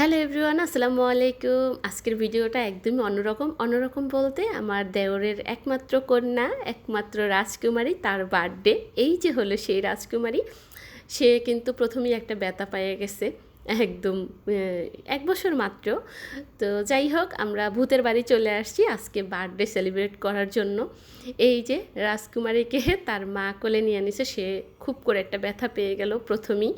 Hello everyone, আসসালামু আলাইকুম। আজকের ভিডিওটা একদমই অন্যরকম বলতে আমার দেওরের একমাত্র কন্যা, একমাত্র রাজকুমারী, তার বার্থডে। এই যে হলো সেই রাজকুমারী। সে কিন্তু প্রথমেই একটা ব্যথা পেয়ে গেছে একদম 1 বছর মাত্র। তো যাই হোক, আমরা ভূতের বাড়ি চলে আসছি আজকে বার্থডে সেলিব্রেট করার জন্য। এই যে রাজকুমারীকে তার মা কোলে নিয়ে নিছে, সে খুব করে একটা ব্যথা পেয়ে গেল প্রথমেই।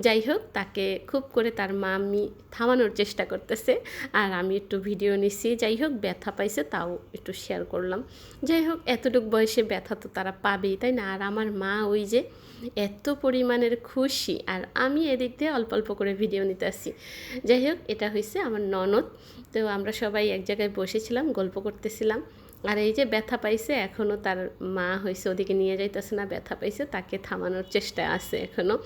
যাই হোক, তাকে খুব করে তার মাম্মি থামানোর চেষ্টা করতেছে, আর আমি একটু ভিডিও নিছি। যাই হোক, ব্যথা পাইছে তাও একটু শেয়ার করলাম। যাই হোক, এতটুকু বয়সে ব্যথা তো তারা পাবেই, তাই না? আর আমার মা ওই যে এত পরিমাণের খুশি, আর আমি এদিক দিয়ে অল্প অল্প করে ভিডিও নিতে আসছি। যাই হোক, এটা হয়েছে আমার ননদ। তো আমরা সবাই এক জায়গায় বসেছিলাম, গল্প করতেছিলাম। আর এই যে ব্যথা পাইছে, এখনও তার মা হয়েছে ওদিকে নিয়ে যাইতেছে না, ব্যথা পাইছে, তাকে থামানোর চেষ্টা আছে এখনও।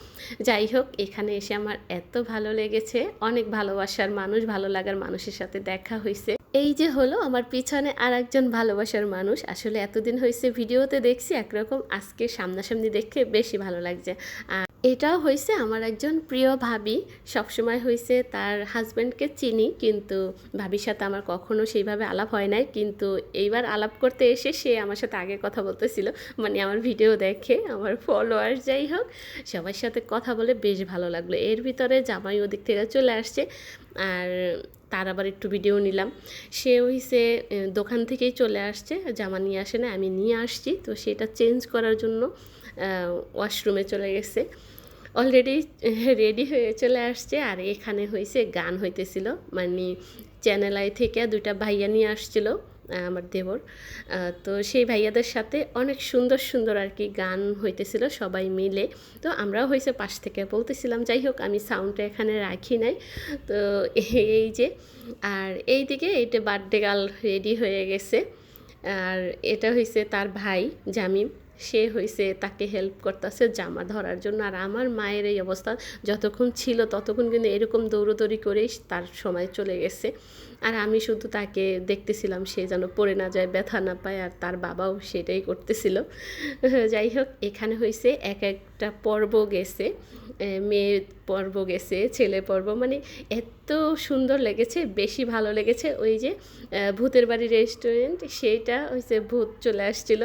যাই হোক, এখানে এসে আমার এত ভালো লেগেছে, অনেক ভালোবাসার মানুষ, ভালো লাগার মানুষের সাথে দেখা হয়েছে। এই যে হলো আমার পিছনে আর একজন ভালোবাসার মানুষ। আসলে এতদিন হয়েছে ভিডিওতে দেখছি একরকম, আজকে সামনাসামনি দেখে বেশি ভালো লাগছে। আর এটাও হয়েছে আমার একজন প্রিয় ভাবি। সবসময় হয়েছে তার হাজব্যান্ডকে চিনি, কিন্তু ভাবির সাথে আমার কখনো সেইভাবে আলাপ হয় নাই। কিন্তু এইবার আলাপ করতে এসে সে আমার সাথে আগে কথা বলতেছিল, মানে আমার ভিডিও দেখে আমার ফলোয়ার্স। যাই হোক, সবার সাথে কথা বলে বেশ ভালো লাগলো। এর ভিতরে জামাই ওদিক থেকে চলে আসছে, আর তার আবার একটু ভিডিও নিলাম। সে হইছে দোকান থেকেই চলে আসছে, জামা নিয়ে আসে না, আমি নিয়ে আসছি। তো সেটা চেঞ্জ করার জন্য ওয়াশরুমে চলে গেছে, অলরেডি রেডি হয়ে চলে আসছে। আর এখানে হয়েছে গান হইতেছিল, মানে চ্যানেল আই থেকে 2টা ভাইয়া নিয়ে আসছিল আমার দেবর। তো সেই ভাইয়াদের সাথে অনেক সুন্দর সুন্দর আর কি গান হইতেছিল সবাই মিলে। তো আমরাও হয়েছে পাশ থেকে বলতেছিলাম। যাই হোক, আমি সাউন্ডটা এখানে রাখি নাই। তো এই যে, আর এই দিকে এইটা বার্থডে গার্ল রেডি হয়ে গেছে। আর এটা হয়েছে তার ভাই জামিম, সে হয়েছে তাকে হেল্প করতেছে জামা ধরার জন্য। আর আমার মায়ের এই অবস্থা, যতক্ষণ ছিল ততক্ষণ কিন্তু এরকম দৌড়োদৌড়ি করেই তার সময় চলে গেছে। আর আমি শুধু তাকে দেখতেছিলাম, সে যেন পড়ে না যায়, ব্যথা না পায়। আর তার বাবাও সেটাই করতেছিল। যাই হোক, এখানে হয়েছে এক একটা পর্ব গেছে, মেয়ে পর্ব গেছে, ছেলে পর্ব, মানে এত সুন্দর লেগেছে, বেশি ভালো লেগেছে। ওই যে ভূতের বাড়ি রেস্টুরেন্ট, সেইটা হয়েছে ভূত চলে আসছিল,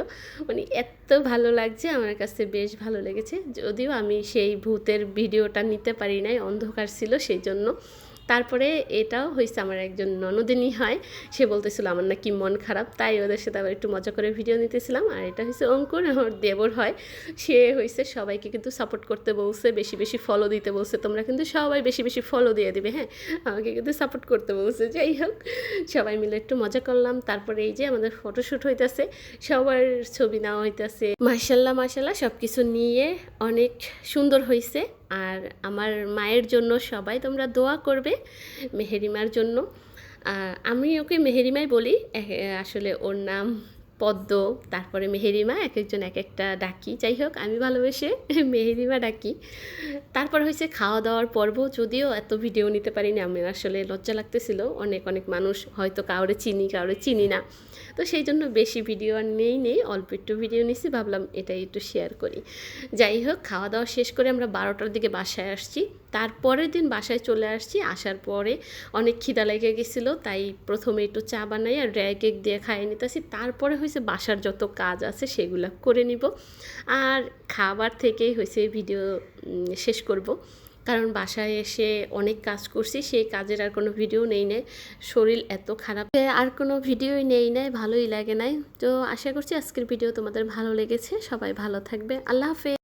মানে এত ভালো লাগছে আমার কাছে, বেশ ভালো লেগেছে। যদিও আমি সেই ভূতের ভিডিওটা নিতে পারি নাই, অন্ধকার ছিল সেই জন্য। তারপরে এটাও হয়েছে আমার একজন ননদিনী হয়, সে বলতেছিল আমার নাকি মন খারাপ, তাই ওদের সাথে আবার একটু মজা করে ভিডিও নিতেছিলাম। আর এটা হয়েছে অঙ্কুর, আমার দেবর হয়। সে হয়েছে সবাইকে কিন্তু সাপোর্ট করতে বলছে, বেশি বেশি ফলো দিতে বলছে। তোমরা কিন্তু সবাই বেশি বেশি ফলো দিয়ে দিবে, হ্যাঁ, আমাকে কিন্তু সাপোর্ট করতে বলছে। যাই হোক, সবাই মিলে একটু মজা করলাম। তারপরে এই যে আমাদের ফটোশ্যুট হইতেছে, সবার ছবি নেওয়া হইতেছে। মাশাল্লাহ মাশাল্লাহ, সব কিছু নিয়ে অনেক সুন্দর হয়েছে। আর আমার মায়ের জন্য সবাই তোমরা দোয়া করবে, মেহেরিমার জন্য। আমি ওকে মেহেরিমাই বলি, আসলে ওর নাম পদ্ম, তারপরে মেহেরিমা, এক একজন এক একটা ডাকি। যাই হোক, আমি ভালোবেসে মেহেরিমা ডাকি। তারপর হয়েছে খাওয়া দাওয়ার পর্ব, যদিও এত ভিডিও নিতে পারিনি, আমি আসলে লজ্জা লাগতেছিল। অনেক অনেক মানুষ, হয়তো কাউরে চিনি না, তো সেই জন্য বেশি ভিডিও আর নেই, অল্প একটু ভিডিও নিছি, ভাবলাম এটাই একটু শেয়ার করি। যাই হোক, খাওয়া দাওয়া শেষ করে আমরা 12টার দিকে বাসায় আসছি। তারপরের দিন বাসায় চলে আসছি, আসার পরে অনেক খিদা লেগে গেছিলো, তাই প্রথমে একটু চা বানাই আর ড্রাই কেক দিয়ে খাইয়ে নিতেছি। তারপরে হয়েছে বাসার যত কাজ আছে সেগুলো করে নিব, আর খাবার থেকেই হয়েছে ভিডিও শেষ করব। কারণ বাসায় এসে অনেক কাজ করছি, সেই কাজের আর কোনো ভিডিও নেই নাই, শরীর এত খারাপ, আর কোনো ভিডিওই নেই নাই, ভালোই লাগে নাই। তো আশা করছি আজকের ভিডিও তোমাদের ভালো লেগেছে, সবাই ভালো থাকবে, আল্লাহ হাফেজ।